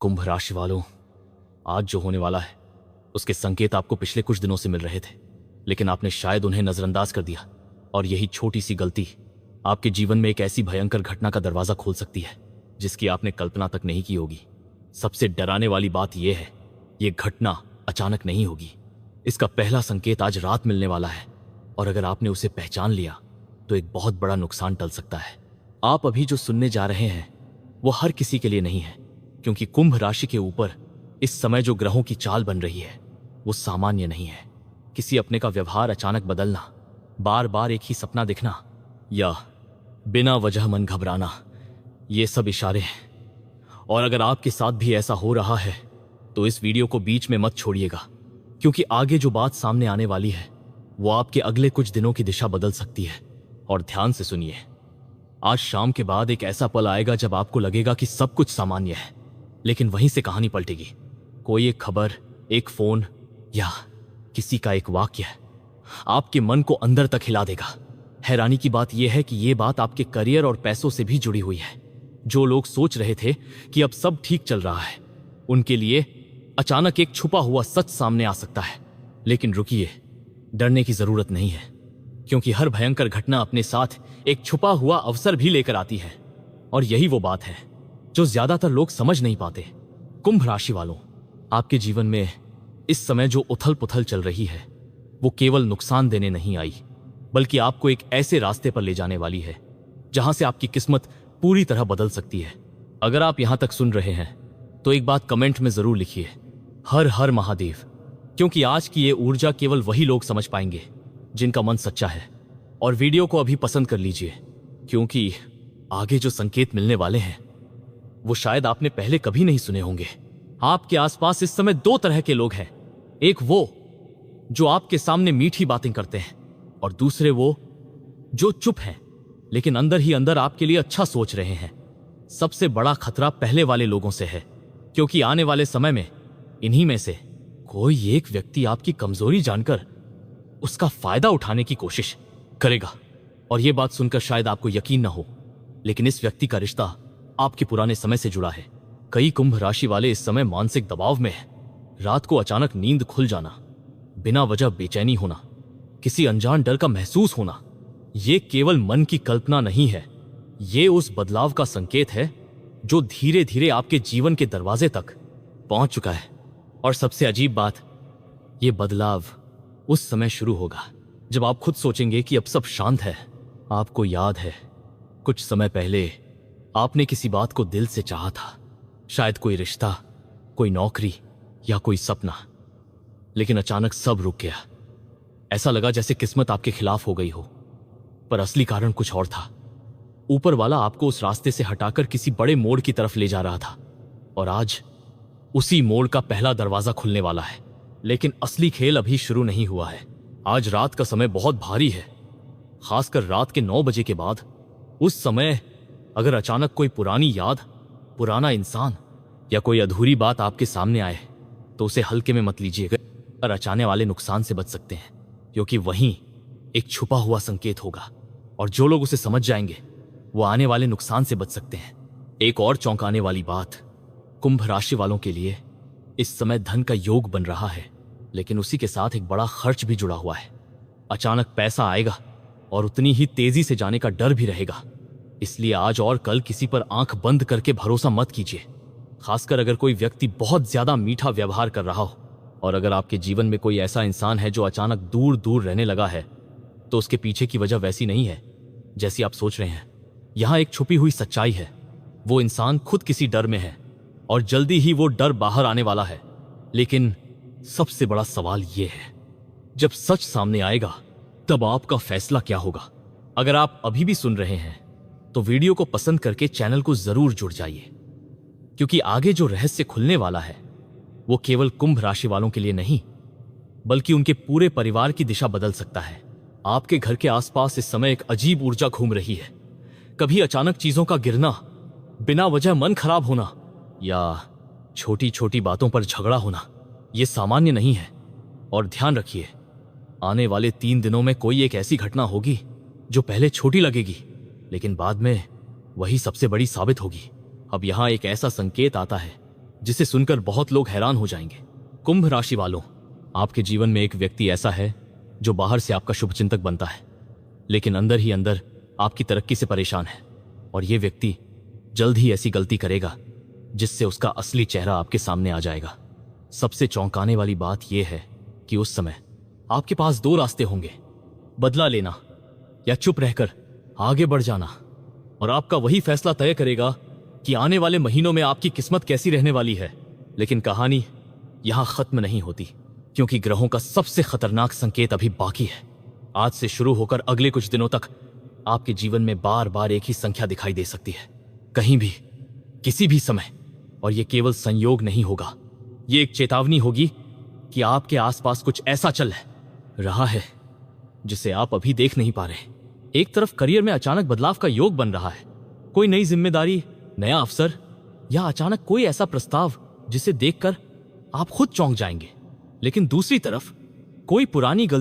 कुंभ राशि वालों, आज जो होने वाला है उसके संकेत आपको पिछले कुछ दिनों से मिल रहे थे, लेकिन आपने शायद उन्हें नजरअंदाज कर दिया। और यही छोटी सी गलती आपके जीवन में एक ऐसी भयंकर घटना का दरवाजा खोल सकती है जिसकी आपने कल्पना तक नहीं की होगी। सबसे डराने वाली बात यह है, यह घटना अचानक नहीं होगी। इसका पहला संकेत आज रात मिलने वाला है, और अगर आपने उसे पहचान लिया तो एक बहुत बड़ा नुकसान टल सकता है। आप अभी जो सुनने जा रहे हैं वो हर किसी के लिए नहीं है, क्योंकि कुंभ राशि के ऊपर इस समय जो ग्रहों की चाल बन रही है वो सामान्य नहीं है। किसी अपने का व्यवहार अचानक बदलना, बार बार एक ही सपना दिखना, या बिना वजह मन घबराना, ये सब इशारे हैं। और अगर आपके साथ भी ऐसा हो रहा है तो इस वीडियो को बीच में मत छोड़िएगा, क्योंकि आगे जो बात सामने आने वाली है वो आपके अगले कुछ दिनों की दिशा बदल सकती है। और ध्यान से सुनिए, आज शाम के बाद एक ऐसा पल आएगा जब आपको लगेगा कि सब कुछ सामान्य है, लेकिन वहीं से कहानी पलटेगी। कोई एक खबर, एक फोन या किसी का एक वाक्य आपके मन को अंदर तक हिला देगा। हैरानी की बात यह है कि यह बात आपके करियर और पैसों से भी जुड़ी हुई है। जो लोग सोच रहे थे कि अब सब ठीक चल रहा है, उनके लिए अचानक एक छुपा हुआ सच सामने आ सकता है। लेकिन रुकिए, डरने की जरूरत नहीं है, क्योंकि हर भयंकर घटना अपने साथ एक छुपा हुआ अवसर भी लेकर आती है। और यही वो बात है जो ज्यादातर लोग समझ नहीं पाते। कुंभ राशि वालों, आपके जीवन में इस समय जो उथल पुथल चल रही है वो केवल नुकसान देने नहीं आई, बल्कि आपको एक ऐसे रास्ते पर ले जाने वाली है जहां से आपकी किस्मत पूरी तरह बदल सकती है। अगर आप यहां तक सुन रहे हैं तो एक बात कमेंट में जरूर लिखिए, हर हर महादेव, क्योंकि आज की ये ऊर्जा केवल वही लोग समझ पाएंगे जिनका मन सच्चा है। और वीडियो को अभी पसंद कर लीजिए, क्योंकि आगे जो संकेत मिलने वाले हैं वो शायद आपने पहले कभी नहीं सुने होंगे। आपके आसपास इस समय दो तरह के लोग हैं, एक वो जो आपके सामने मीठी बातें करते हैं, और दूसरे वो जो चुप हैं लेकिन अंदर ही अंदर आपके लिए अच्छा सोच रहे हैं। सबसे बड़ा खतरा पहले वाले लोगों से है, क्योंकि आने वाले समय में इन्हीं में से कोई एक व्यक्ति आपकी कमजोरी जानकर उसका फायदा उठाने की कोशिश करेगा। और यह बात सुनकर शायद आपको यकीन न हो, लेकिन इस व्यक्ति का रिश्ता आपके पुराने समय से जुड़ा है। कई कुंभ राशि वाले इस समय मानसिक दबाव में हैं। रात को अचानक नींद खुल जाना, बिना वजह बेचैनी होना, किसी अनजान डर का महसूस होना, ये केवल मन की कल्पना नहीं है, ये उस बदलाव का संकेत है जो धीरे धीरे आपके जीवन के दरवाजे तक पहुंच चुका है। और सबसे अजीब बात, ये बदलाव उस समय शुरू होगा जब आप खुद सोचेंगे कि अब सब शांत है। आपको याद है, कुछ समय पहले आपने किसी बात को दिल से चाहा था, शायद कोई रिश्ता, कोई नौकरी या कोई सपना, लेकिन अचानक सब रुक गया। ऐसा लगा जैसे किस्मत आपके खिलाफ हो गई हो, पर असली कारण कुछ और था। ऊपर वाला आपको उस रास्ते से हटाकर किसी बड़े मोड़ की तरफ ले जा रहा था, और आज उसी मोड़ का पहला दरवाजा खुलने वाला है। लेकिन असली खेल अभी शुरू नहीं हुआ है। आज रात का समय बहुत भारी है, खासकर रात के 9 बजे के बाद। उस समय अगर अचानक कोई पुरानी याद, पुराना इंसान या कोई अधूरी बात आपके सामने आए तो उसे हल्के में मत लीजिएगा, और अचानक वाले नुकसान से बच सकते हैं, क्योंकि वहीं एक छुपा हुआ संकेत होगा। और जो लोग उसे समझ जाएंगे वो आने वाले नुकसान से बच सकते हैं। एक और चौंकाने वाली बात, कुंभ राशि वालों के लिए इस समय धन का योग बन रहा है, लेकिन उसी के साथ एक बड़ा खर्च भी जुड़ा हुआ है। अचानक पैसा आएगा और उतनी ही तेजी से जाने का डर भी रहेगा। इसलिए आज और कल किसी पर आंख बंद करके भरोसा मत कीजिए, खासकर अगर कोई व्यक्ति बहुत ज्यादा मीठा व्यवहार कर रहा हो। और अगर आपके जीवन में कोई ऐसा इंसान है जो अचानक दूर दूर रहने लगा है, तो उसके पीछे की वजह वैसी नहीं है जैसी आप सोच रहे हैं। यहां एक छुपी हुई सच्चाई है। वो इंसान खुद किसी डर में है और जल्दी ही वो डर बाहर आने वाला है। लेकिन सबसे बड़ा सवाल यह है, जब सच सामने आएगा तब आपका फैसला क्या होगा? अगर आप अभी भी सुन रहे हैं तो वीडियो को पसंद करके चैनल को जरूर जुड़ जाइए, क्योंकि आगे जो रहस्य खुलने वाला है वो केवल कुंभ राशि वालों के लिए नहीं, बल्कि उनके पूरे परिवार की दिशा बदल सकता है। आपके घर के आसपास इस समय एक अजीब ऊर्जा घूम रही है। कभी अचानक चीजों का गिरना, बिना वजह मन खराब होना, या छोटी छोटी बातों पर झगड़ा होना, यह सामान्य नहीं है। और ध्यान रखिए, आने वाले 3 दिनों में कोई एक ऐसी घटना होगी जो पहले छोटी लगेगी, लेकिन बाद में वही सबसे बड़ी साबित होगी। अब यहां एक ऐसा संकेत आता है जिसे सुनकर बहुत लोग हैरान हो जाएंगे। कुंभ राशि वालों, आपके जीवन में एक व्यक्ति ऐसा है जो बाहर से आपका शुभचिंतक बनता है, लेकिन अंदर ही अंदर आपकी तरक्की से परेशान है। और यह व्यक्ति जल्द ही ऐसी गलती करेगा जिससे उसका असली चेहरा आपके सामने आ जाएगा। सबसे चौंकाने वाली बात यह है कि उस समय आपके पास दो रास्ते होंगे, बदला लेना या चुप रहकर आगे बढ़ जाना। और आपका वही फैसला तय करेगा कि आने वाले महीनों में आपकी किस्मत कैसी रहने वाली है। लेकिन कहानी यहां खत्म नहीं होती, क्योंकि ग्रहों का सबसे खतरनाक संकेत अभी बाकी है। आज से शुरू होकर अगले कुछ दिनों तक आपके जीवन में बार बार एक ही संख्या दिखाई दे सकती है, कहीं भी, किसी भी समय। और यह केवल संयोग नहीं होगा, यह एक चेतावनी होगी कि आपके आसपास कुछ ऐसा चल रहा है जिसे आप अभी देख नहीं पा रहे। एक तरफ करियर में अचानक बदलाव का योग बन रहा है, कोई नई जिम्मेदारी, नया अवसर, या अचानक कोई ऐसा प्रस्ताव जिसे देखकर आप खुद चौंक जाएंगे। लेकिन दूसरी तरफ कोई पुरानी गलती